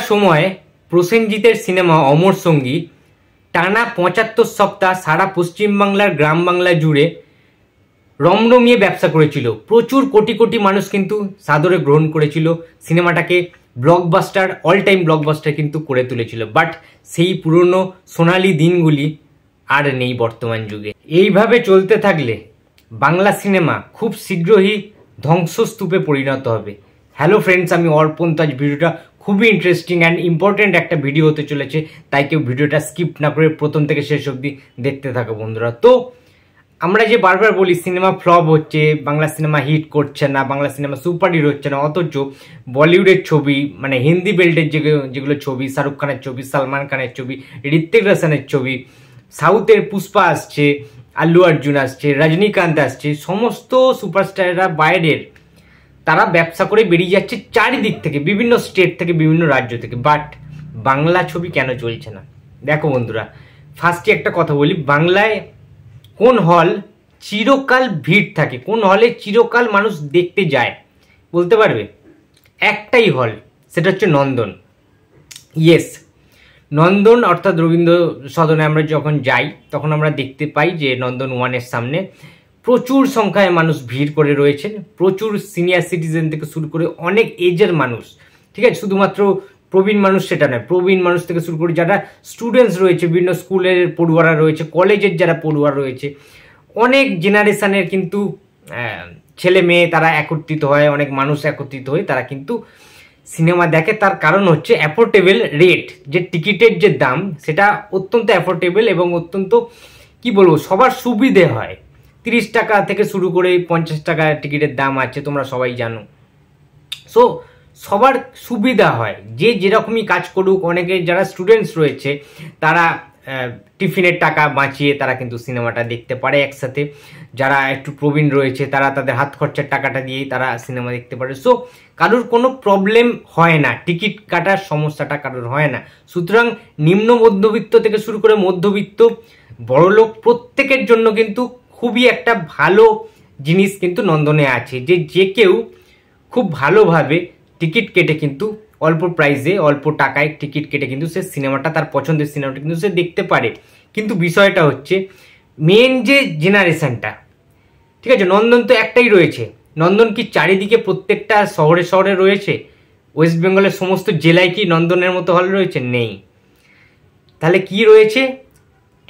সময় প্রসেনজিতের সিনেমা অমর সঙ্গী টানা ৭৫ সপ্তাহ সারা পশ্চিমবাংলার গ্রাম বাংলা জুড়ে রমরমিয়ে ব্যবসা করেছিল। প্রচুর কোটি কোটি মানুষ কিন্তু সাদরে গ্রহণ করেছিল, সিনেমাটাকে ব্লকবাস্টার, অল টাইম ব্লকবাস্টার কিন্তু করে তুলেছিল। বাট সেই পুরনো সোনালি দিনগুলি আর নেই বর্তমান যুগে। এইভাবে চলতে থাকলে বাংলা সিনেমা খুব শীঘ্রই ধ্বংসস্তূপে পরিণত হবে। হ্যালো ফ্রেন্ডস, আমি অর্পণ। তো আজ ভিডিওটা খুবই ইন্টারেস্টিং অ্যান্ড ইম্পর্টেন্ট একটা ভিডিও হতে চলেছে, তাই কেউ ভিডিওটা স্কিপ না করে প্রথম থেকে শেষ অবধি দেখতে থাকো বন্ধুরা। তো আমরা যে বারবার বলি সিনেমা ফ্লপ হচ্ছে, বাংলা সিনেমা হিট করছে না, বাংলা সিনেমা সুপার হিট হচ্ছে না, অথচ বলিউডের ছবি মানে হিন্দি বেল্টের যেগুলো ছবি, শাহরুখ খানের ছবি, সালমান খানের ছবি, ঋত্বিক রোশনের ছবি, সাউথের পুষ্পা আসছে, আল্লু অর্জুন আসছে, রজনীকান্ত আসছে, সমস্ত সুপারস্টাররা বাইরের, তারা ব্যবসা করে বেরিয়ে যাচ্ছে চারিদিক থেকে, বিভিন্ন স্টেট থেকে, বিভিন্ন রাজ্য থেকে। বাট বাংলা ছবি কেন চলছে না? দেখো বন্ধুরা, ফার্স্টে একটা কথা বলি, বাংলায় কোন হল চিরকাল ভিড় থাকে, কোন হলে চিরকাল মানুষ দেখতে যায় বলতে পারবে? একটাই হল, সেটা হচ্ছে নন্দন। ইয়েস, নন্দন অর্থাৎ রবীন্দ্র সদনে আমরা যখন যাই তখন আমরা দেখতে পাই যে নন্দন ওয়ানের সামনে প্রচুর সংখ্যায় মানুষ ভিড় করে রয়েছেন, প্রচুর সিনিয়র সিটিজেন থেকে শুরু করে অনেক এজের মানুষ, ঠিক আছে? শুধুমাত্র প্রবীণ মানুষ সেটা নয়, প্রবীণ মানুষ থেকে শুরু করে যারা স্টুডেন্টস রয়েছে, বিভিন্ন স্কুলের পড়ুয়ারা রয়েছে, কলেজের যারা পড়ুয়া রয়েছে, অনেক জেনারেশনের কিন্তু ছেলে মেয়ে তারা একত্রিত হয়, অনেক মানুষ একত্রিত হয়ে তারা কিন্তু সিনেমা দেখে। তার কারণ হচ্ছে অ্যাফোর্ডেবল রেট, যে টিকিটের যে দাম সেটা অত্যন্ত অ্যাফোর্ডেবল এবং অত্যন্ত কি বলবো সবার সুবিধে হয়। 30 টাকা থেকে শুরু করে 50 টাকা টিকিটের দাম আছে, তোমরা সবাই জানো। সো সবার সুবিধা হয়, যে যেরকমই কাজ করুক। অনেকে যারা স্টুডেন্টস রয়েছে তারা টিফিনের টাকা বাঁচিয়ে তারা কিন্তু সিনেমাটা দেখতে পারে একসাথে। যারা একটু প্রবীণ রয়েছে তারা তাদের হাত খরচার টাকাটা দিয়েই তারা সিনেমা দেখতে পারে। সো কারোর কোনো প্রবলেম হয় না, টিকিট কাটার সমস্যাটা কারোর হয় না। সুতরাং নিম্ন মধ্যবিত্ত থেকে শুরু করে মধ্যবিত্ত, বড়লোক, প্রত্যেকের জন্য কিন্তু খুবই একটা ভালো জিনিস কিন্তু নন্দনে আছে, যে কেউ খুব ভালোভাবে টিকিট কেটে কিন্তু অল্প প্রাইসে, অল্প টাকায় টিকিট কেটে কিন্তু সে সিনেমাটা, তার পছন্দের সিনেমাটা কিন্তু সে দেখতে পারে। কিন্তু বিষয়টা হচ্ছে মেন যে জেনারেশনটা, ঠিক আছে? নন্দন তো একটাই রয়েছে, নন্দন কি চারিদিকে প্রত্যেকটা শহরে শহরে রয়েছে? ওয়েস্ট বেঙ্গলের সমস্ত জেলায় কি নন্দনের মতো হল রয়েছে? নেই। তাহলে কি রয়েছে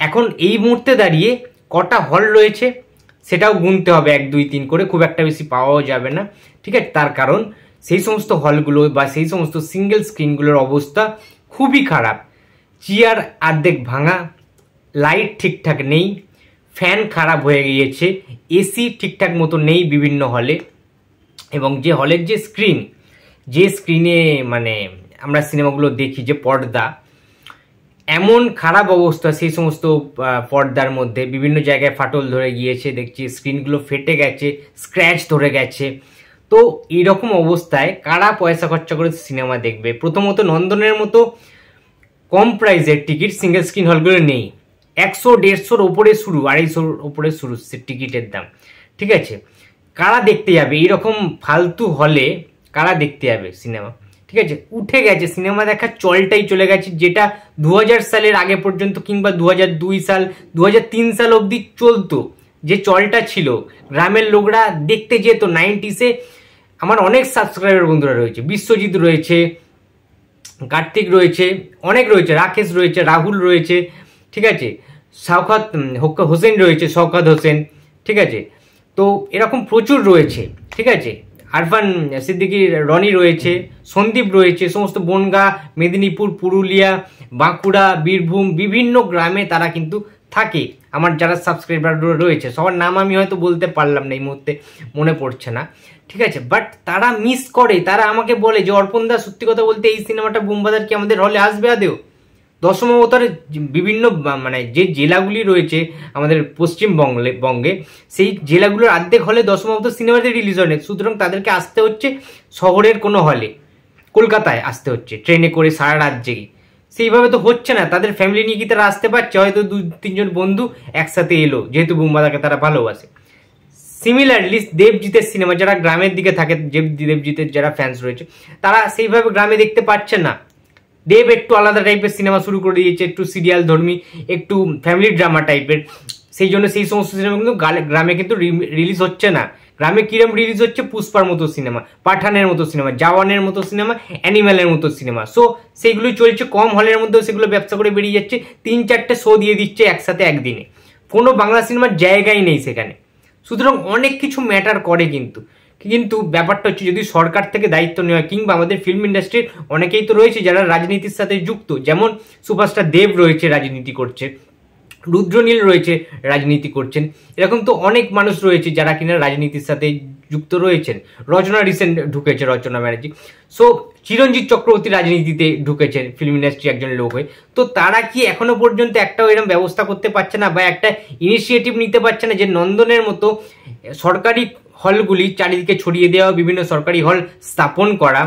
এখন এই মুহূর্তে দাঁড়িয়ে? কটা হল রয়েছে সেটাও গুনতে হবে, 1 2 3 করে, খুব একটা বেশি পাওয়াও যাবে না, ঠিক আছে? তার কারণ সেই সমস্ত হলগুলো বা সেই সমস্ত সিঙ্গেল স্ক্রিনগুলোর অবস্থা খুবই খারাপ। চেয়ার অর্ধেক ভাঙা, লাইট ঠিকঠাক নেই, ফ্যান খারাপ হয়ে গিয়েছে, এসি ঠিকঠাক মতো নেই বিভিন্ন হলে, এবং যে হলের যে স্ক্রিনে মানে আমরা সিনেমাগুলো দেখি, যে পর্দা, এমন খারাপ অবস্থা সেই সমস্ত পর্দার মধ্যে, বিভিন্ন জায়গায় ফাটল ধরে গিয়েছে, দেখছি স্ক্রিনগুলো ফেটে গেছে, স্ক্র্যাচ ধরে গেছে। তো এইরকম অবস্থায় কারা পয়সা খরচা করে সিনেমা দেখবে? প্রথমত নন্দনের মতো কম প্রাইসের টিকিট সিঙ্গেল স্ক্রিন হলগুলো নেই। 100 150 ওপরে শুরু, 250 ওপরে শুরু টিকিটের দাম, ঠিক আছে? কারা দেখতে যাবে এইরকম ফালতু হলে? কারা দেখতে যাবে সিনেমা? ঠিক আছে, উঠে গেছে সিনেমা দেখার চলটাই, চলে গেছে। যেটা 2000 সালের আগে পর্যন্ত কিংবা 2002 সাল 2003 সাল অবধি চলতো, যে চলটা ছিল, গ্রামের লোকরা দেখতে যেত 90s-এ। আমার অনেক সাবস্ক্রাইবার বন্ধুরা রয়েছে, বিশ্বজিৎ রয়েছে, কার্তিক রয়েছে, অনেক রয়েছে, রাকেশ রয়েছে, রাহুল রয়েছে, ঠিক আছে, শওকত হোসেন রয়েছে, শওকত হোসেন, ঠিক আছে? তো এরকম প্রচুর রয়েছে, ঠিক আছে? আরফান সিদ্দিকী, রনি রয়েছে, সন্দীপ রয়েছে, সমস্ত বনগাঁ, মেদিনীপুর, পুরুলিয়া, বাঁকুড়া, বীরভূম, বিভিন্ন গ্রামে তারা কিন্তু থাকে। আমার যারা সাবস্ক্রাইবার রয়েছে সবার নাম আমি হয়তো বলতে পারলাম না, এই মুহূর্তে মনে পড়ছে না, ঠিক আছে? বাট তারা মিস করে, তারা আমাকে বলে যে অর্পণ দা, সত্যি কথা বলতে এই সিনেমাটা বুমবাজার কি আমাদের হলে আসবে আদেও? দশম অবতারের বিভিন্ন মানে যে জেলাগুলি রয়েছে আমাদের পশ্চিমবঙ্গে, সেই জেলাগুলোর অর্ধেক হলে দশম অবতার সিনেমাতে রিলিজ হয় না। সুতরাং তাদেরকে আসতে হচ্ছে শহরের কোনো হলে, কলকাতায় আসতে হচ্ছে ট্রেনে করে সারা রাত জেগে। সেইভাবে তো হচ্ছে না, তাদের ফ্যামিলি নিয়ে কি তারা আসতে পারছে? হয়তো 2-3 জন বন্ধু একসাথে এলো, যেহেতু বুমবাদাকে তারা ভালোবাসে। সিমিলারলি দেবজিতের সিনেমা, যারা গ্রামের দিকে থাকে, দেবজিতের যারা ফ্যান্স রয়েছে, তারা সেইভাবে গ্রামে দেখতে পাচ্ছে না, দেব একটু আলাদা টাইপের সিনেমা শুরু করে দিয়েছে, একটু সিরিয়াল ধর্মী, একটু ফ্যামিলি ড্রামা টাইপের। সেই জন্য সেই সমস্ত সিনেমা কিন্তু গ্রামে কিন্তু রিলিজ হচ্ছে না। গ্রামে কিরম রিলিজ হচ্ছে? পুষ্পার মতো সিনেমা, পাঠানের মতো সিনেমা, জওয়ানের মতো সিনেমা, অ্যানিম্যালের মতো সিনেমা। সো সেইগুলোই চলছে, কম হলের মধ্যেও সেগুলো ব্যবসা করে বেরিয়ে যাচ্ছে, 3-4টে শো দিয়ে দিচ্ছে একসাথে একদিনে, কোনো বাংলা সিনেমার জায়গাই নেই সেখানে। সুতরাং অনেক কিছু ম্যাটার করে কিন্তু ব্যাপারটা হচ্ছে যদি সরকার থেকে দায়িত্ব নেওয়া, কিংবা আমাদের ফিল্ম ইন্ডাস্ট্রির অনেকেই তো রয়েছে যারা রাজনীতির সাথে যুক্ত, যেমন সুপারস্টার দেব রয়েছে, রাজনীতি করছে, রুদ্রনীল রয়েছে, রাজনীতি করছেন, এরকম তো অনেক মানুষ রয়েছে যারা কিনা রাজনীতির সাথে যুক্ত রয়েছেন। রচনা রিসেন্ট ঢুকেছে, রচনা ব্যানার্জি। সো চিরঞ্জিত চক্রবর্তী রাজনীতিতে ঢুকেছেন ফিল্ম ইন্ডাস্ট্রি একজন লোক হয়ে। তো তারা কি এখনো পর্যন্ত একটাও এরকম ব্যবস্থা করতে পারছে না, বা একটা ইনিশিয়েটিভ নিতে পারছে না যে নন্দনের মতো সরকারি হলগুলি চারিদিকে ছড়িয়ে দেওয়া, বিভিন্ন সরকারি হল স্থাপন করা?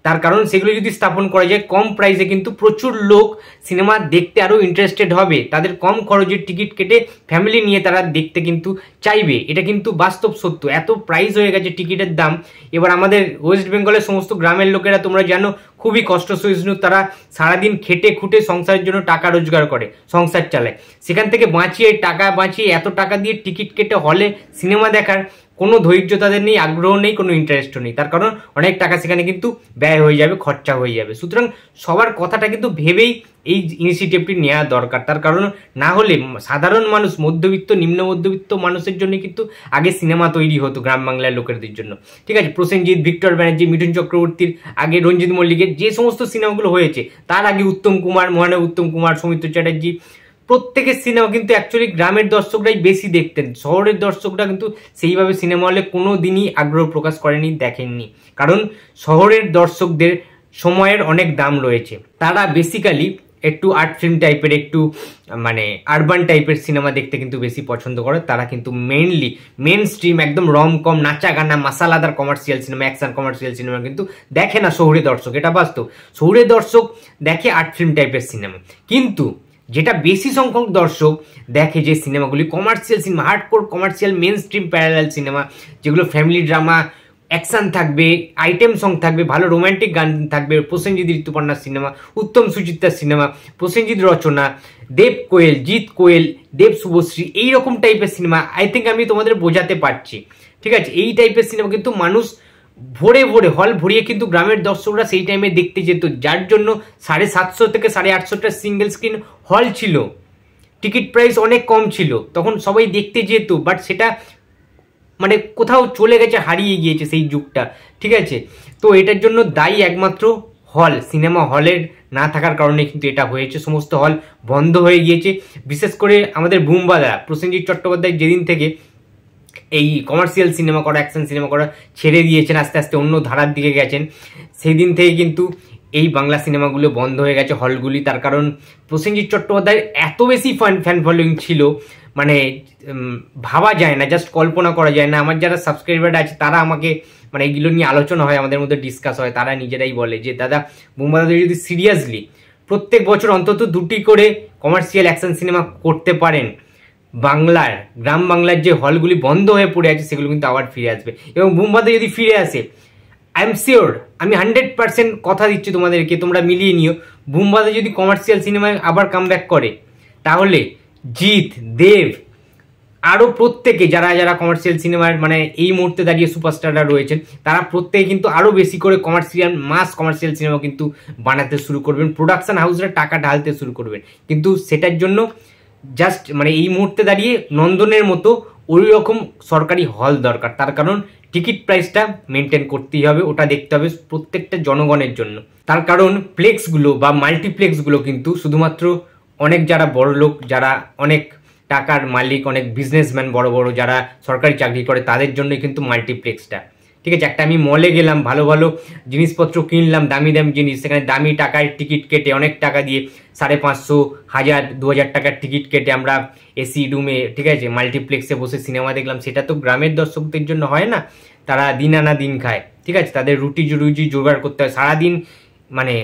তার কারণ সেগুলো যদি স্থাপন করা যায় কম প্রাইসে, কিন্তু প্রচুর লোক সিনেমা দেখতে আরও ইন্টারেস্টেড হবে, তাদের কম খরচের টিকিট কেটে ফ্যামিলি নিয়ে তারা দেখতে কিন্তু চাইবে। এটা কিন্তু বাস্তব সত্য। এত প্রাইস হয়ে গেছে টিকিটের দাম। এবার আমাদের ওয়েস্ট বেঙ্গলের সমস্ত গ্রামের লোকেরা তোমরা জানো খুবই কষ্ট সহিষ্ণু, তারা সারাদিন খেটে খুঁটে সংসারের জন্য টাকা রোজগার করে, সংসার চালায়, সেখান থেকে বাঁচিয়ে টাকা বাঁচিয়ে এত টাকা দিয়ে টিকিট কেটে হলে সিনেমা দেখার কোনো ধৈর্য তাদের নেই, আগ্রহ নেই, কোনো ইন্টারেস্টও নেই। তার কারণ অনেক টাকা সেখানে কিন্তু ব্যয় হয়ে যাবে, খরচা হয়ে যাবে। সুতরাং সবার কথাটা কিন্তু ভেবেই এই ইনিশিয়েটিভটি নেওয়া দরকার। তার কারণ না হলে সাধারণ মানুষ, মধ্যবিত্ত, নিম্ন মধ্যবিত্ত মানুষের জন্য কিন্তু আগে সিনেমা তৈরি হতো গ্রাম বাংলার লোকেদের জন্য। ঠিক আছে, প্রসেনজিৎ, ভিক্টর ব্যানার্জি, মিঠুন চক্রবর্তীর আগে রঞ্জিত মল্লিকের যে সমস্ত সিনেমাগুলো হয়েছে, তার আগে উত্তম কুমার, মহানব উত্তম কুমার, সৌমিত্র চ্যাটার্জি, প্রত্যেকের সিনেমা কিন্তু অ্যাকচুয়ালি গ্রামের দর্শকরাই বেশি দেখতেন। শহরের দর্শকরা কিন্তু সেইভাবে সিনেমা হলে কোনো দিনই আগ্রহ প্রকাশ করেনি, দেখেননি। কারণ শহরের দর্শকদের সময়ের অনেক দাম রয়েছে, তারা বেসিক্যালি একটু আর্ট ফিল্ম টাইপের, একটু মানে আরবান টাইপের সিনেমা দেখতে কিন্তু বেশি পছন্দ করে। তারা কিন্তু মেইনলি মেন স্ট্রিম একদম রমকম, নাচা গানা, মাসালাদার commercial cinema, action commercial cinema কিন্তু দেখে না শহুরে দর্শক, এটা বাস্তব। শহুরে দর্শক দেখে আর্ট ফিল্ম টাইপের সিনেমা। কিন্তু যেটা বেশি সংখ্যক দর্শক দেখে যে সিনেমাগুলি commercial cinema, hardcore commercial main stream parallel cinema, যেগুলো ফ্যামিলি ড্রামা, অ্যাকশন থাকবে, আইটেম সং থাকবে, ভালো রোম্যান্টিক গান থাকবে, প্রসেনজিৎ ঋতুপর্ণার সিনেমা, উত্তম সুচিত্রার সিনেমা, প্রসেনজিৎ রচনা, দেব কোয়েল, জিৎ কোয়েল, দেব শুভশ্রী, এইরকম টাইপের সিনেমা। আই থিঙ্ক আমি তোমাদের বোঝাতে পারছি। ঠিক আছে, এই টাইপের সিনেমা কিন্তু মানুষ ভোরে ভোরে হল ভরিয়ে কিন্তু গ্রামের দর্শকরা সেই টাইমে দেখতে যেত, যার জন্য 750 থেকে 850টা সিঙ্গেল স্ক্রিন হল ছিল, টিকিট প্রাইস অনেক কম ছিল, তখন সবাই দেখতে যেত। বাট সেটা মানে কোথাও চলে গেছে, হারিয়ে গিয়েছে সেই যুগটা। ঠিক আছে, তো এটার জন্য দায়ী একমাত্র হল, সিনেমা হলের না থাকার কারণে কিন্তু এটা হয়েছে। সমস্ত হল বন্ধ হয়ে গিয়েছে। বিশেষ করে আমাদের বুম্বাদা প্রসেনজিৎ চট্টোপাধ্যায় যেদিন থেকে এই কমার্শিয়াল সিনেমা করা, অ্যাকশন সিনেমা করা ছেড়ে দিয়েছেন, আস্তে আস্তে অন্য ধারার দিকে গেছেন, সেই দিন থেকে কিন্তু এই বাংলা সিনেমাগুলো বন্ধ হয়ে গেছে হলগুলি। তার কারণ প্রসেনজিৎ চট্টোপাধ্যায়ের এত বেশি ফ্যান ফলোয়িং ছিল, মানে ভাবা যায় না, জাস্ট কল্পনা করা যায় না। আমার যারা সাবস্ক্রাইবার আছে তারা আমাকে মানে এইগুলো নিয়ে আলোচনা হয়, আমাদের মধ্যে ডিসকাস হয়, তারা নিজেরাই বলে যে দাদা, বুম্বা দাদা যদি সিরিয়াসলি প্রত্যেক বছর অন্তত 2টি করে কমার্শিয়াল অ্যাকশন সিনেমা করতে পারেন, বাংলার গ্রাম বাংলার যে হলগুলি বন্ধ হয়ে পড়ে আছে সেগুলো কিন্তু আবার ফিরে আসবে। এবং বুম্বাদা যদি ফিরে আসে, আই এম শিওর, আমি 100% কথা দিচ্ছি তোমাদেরকে, তোমরা মিলিয়ে নিও, বুম্বাদা যদি কমার্শিয়াল সিনেমায় আবার কামব্যাক করে, তাহলে জিৎ, দেব, আরও প্রত্যেকে যারা যারা কমার্শিয়াল সিনেমার মানে এই মুহূর্তে দাঁড়িয়ে সুপারস্টাররা রয়েছেন, তারা প্রত্যেকে কিন্তু আরও বেশি করে কমার্শিয়াল, মাস কমার্শিয়াল সিনেমা কিন্তু বানাতে শুরু করবেন, প্রোডাকশন হাউসরা টাকা ঢালতে শুরু করবেন। কিন্তু সেটার জন্য জাস্ট মানে এই মুহূর্তে দাঁড়িয়ে নন্দনের মতো ওই রকম সরকারি হল দরকার। তার কারণ টিকিট প্রাইসটা মেনটেন করতেই হবে, ওটা দেখতে হবে প্রত্যেকটা জনগণের জন্য। তার কারণ প্লেক্সগুলো বা মাল্টিপ্লেক্সগুলো কিন্তু শুধুমাত্র অনেক যারা বড় লোক, যারা অনেক টাকার মালিক, অনেক বিজনেসম্যান বড় বড় যারা সরকারি চাকরি করে, তাদের জন্যই কিন্তু মাল্টিপ্লেক্সটা। ঠিক আছে, একটা আমি মলে গেলাম, ভালো ভালো জিনিসপত্র কিনলাম, দামি দামি জিনিস, সেখানে দামি টাকার টিকিট কেটে, অনেক টাকা দিয়ে 550, 1000, 2000 টাকার টিকিট কেটে আমরা এসি রুমে, ঠিক আছে, মাল্টিপ্লেক্সে বসে সিনেমা দেখলাম। সেটা তো গ্রামের দর্শকদের জন্য হয় না, তারা দিন আনা দিন খায়। ঠিক আছে, তাদের রুটি জোগাড় করতে হয়, সারাদিন মানে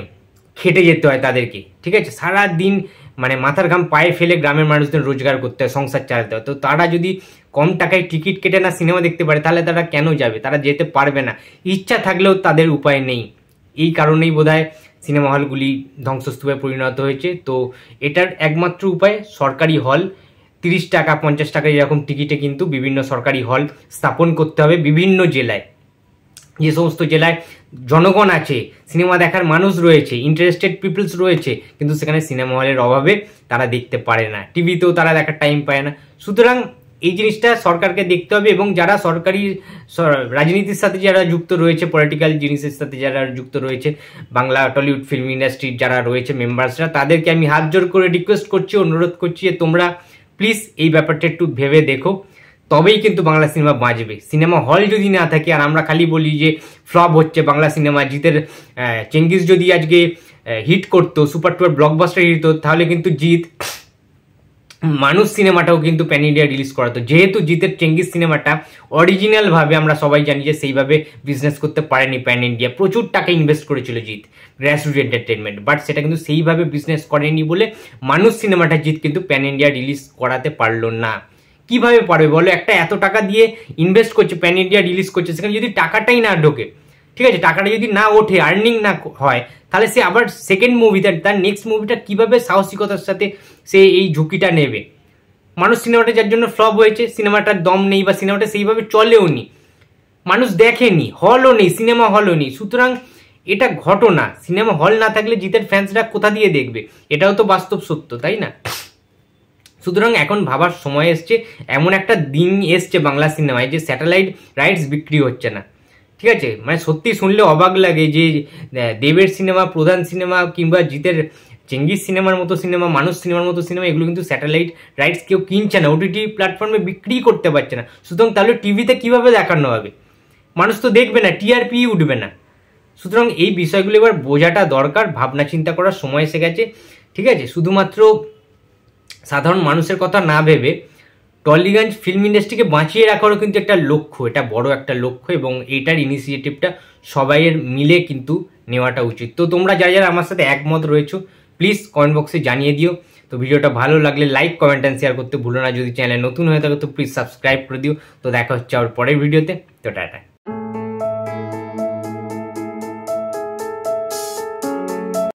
খেটে যেতে হয় তাদেরকে। ঠিক আছে, সারাদিন মানে মাথার ঘাম পায়ে ফেলে গ্রামের মানুষদের রোজগার করতে হয়, সংসার চালাতে হয়। তো তারা যদি কম টাকায় টিকিট কেটে না সিনেমা দেখতে পারে, তাহলে তারা কেন যাবে? তারা যেতে পারবে না, ইচ্ছা থাকলেও তাদের উপায় নেই। এই কারণেই বোধহয় সিনেমা হলগুলি ধ্বংসস্তূপে পরিণত হয়েছে। তো এটার একমাত্র উপায় সরকারি হল, 30 টাকা 50 টাকা এরকম টিকিটে কিন্তু বিভিন্ন সরকারি হল স্থাপন করতে হবে বিভিন্ন জেলায়। যে সমস্ত জেলায় জনগণ আছে, সিনেমা দেখার মানুষ রয়েছে, ইন্টারেস্টেড পিপলস রয়েছে, কিন্তু সেখানে সিনেমা হলের অভাবে তারা দেখতে পারে না, টিভিতেও তারা দেখার টাইম পায় না। সুতরাং এই জিনিসটা সরকারকে দেখতে হবে, এবং যারা সরকারি রাজনীতির সাথে যারা যুক্ত রয়েছে, পলিটিক্যাল জিনিসের সাথে যারা যুক্ত রয়েছে, বাংলা টলিউড ফিল্ম ইন্ডাস্ট্রির যারা রয়েছে মেম্বার্সরা, তাদেরকে আমি হাত জোর করে রিকোয়েস্ট করছি, অনুরোধ করছি যে তোমরা প্লিজ এই ব্যাপারটা একটু ভেবে দেখো, তবেই কিন্তু বাংলা সিনেমা বাঁচবে। সিনেমা হল যদি না থাকে, আর আমরা খালি বলি যে ফ্লপ হচ্ছে বাংলা সিনেমা, জিতের চেঙ্গিস যদি আজকে হিট করতো, সুপার টুপার ব্লকবাস্টার হিট হতো, তাহলে কিন্তু জিৎ মানুষ সিনেমাটাও কিন্তু প্যান ইন্ডিয়া রিলিজ করাতো। যেহেতু জিতের চেঙ্গিস সিনেমাটা অরিজিনালভাবে আমরা সবাই জানি যে সেইভাবে বিজনেস করতে পারেনি প্যান ইন্ডিয়া, প্রচুর টাকা ইনভেস্ট করেছিল জিৎ, গ্র্যাসরুট এন্টারটেনমেন্ট, বাট সেটা কিন্তু সেইভাবে বিজনেস করেনি বলে মানুষ সিনেমাটা জিৎ কিন্তু প্যান ইন্ডিয়া রিলিজ করাতে পারলো না। কিভাবে পারবে বলো? একটা এত টাকা দিয়ে ইনভেস্ট করছে, প্যান ইন্ডিয়া রিলিজ করছে, সেখানে যদি টাকাটাই না ঢোকে, ঠিক আছে, টাকাটা যদি না ওঠে, আর্নিং না হয়, তাহলে সে আবার সেকেন্ড মুভিটা, তার নেক্সট মুভিটা কিভাবে সাহসিকতার সাথে সে এই ঝুঁকিটা নেবে? মানুষ সিনেমাটা যার জন্য ফ্লপ হয়েছে, সিনেমাটার দম নেই বা সিনেমাটা সেইভাবে চলেও নি, মানুষ দেখেনি, হলও নেই, সিনেমা হলও নেই। সুতরাং এটা ঘটনা, সিনেমা হল না থাকলে জিতের ফ্যান্সরা কোথা দিয়ে দেখবে? এটাও তো বাস্তব সত্য, তাই না? সুতরাং এখন ভাবার সময় এসছে, এমন একটা দিন এসছে বাংলা সিনেমায় যে স্যাটেলাইট রাইটস বিক্রি হচ্ছে না, ঠিক আছে? মানে সত্যি শুনলে অবাক লাগে যে দেবের সিনেমা, প্রধান সিনেমা, কিংবা জিতের চেঙ্গিস সিনেমার মতো সিনেমা, মানুষ সিনেমার মতো সিনেমা, এগুলো কিন্তু স্যাটেলাইট রাইটস কেউ কিনছে না, ওটিটি প্ল্যাটফর্মে বিক্রি করতে পারছে না। সুতরাং তাহলে টিভিতে কিভাবে দেখানো হবে? মানুষ তো দেখবে না, টিআরপি উঠবে না। সুতরাং এই বিষয়গুলো এবার বোঝাটা দরকার, ভাবনা চিন্তা করার সময় এসে গেছে, ঠিক আছে? শুধুমাত্র সাধারণ মানুষের কথা না ভেবে টলিগঞ্জ ফিল্ম ইন্ডাস্ট্রিকে বাঁচিয়ে রাখারও কিন্তু একটা লক্ষ্য, এটা বড় একটা লক্ষ্য, এবং এইটার ইনিশিয়েটিভটা সবাইয়ের মিলে কিন্তু নেওয়াটা উচিত। তো তোমরা যারা যারা আমার সাথে একমত রয়েছো, প্লিজ কমেন্ট বক্সে জানিয়ে দিও। তো ভিডিওটা ভালো লাগলে লাইক, কমেন্ট অ্যান্ড শেয়ার করতে ভুলো না। যদি চ্যানেলে নতুন হয়ে থাকে তো প্লিজ সাবস্ক্রাইব করে দিও। তো দেখা হচ্ছে আবার পরের ভিডিওতে। তো টাটা।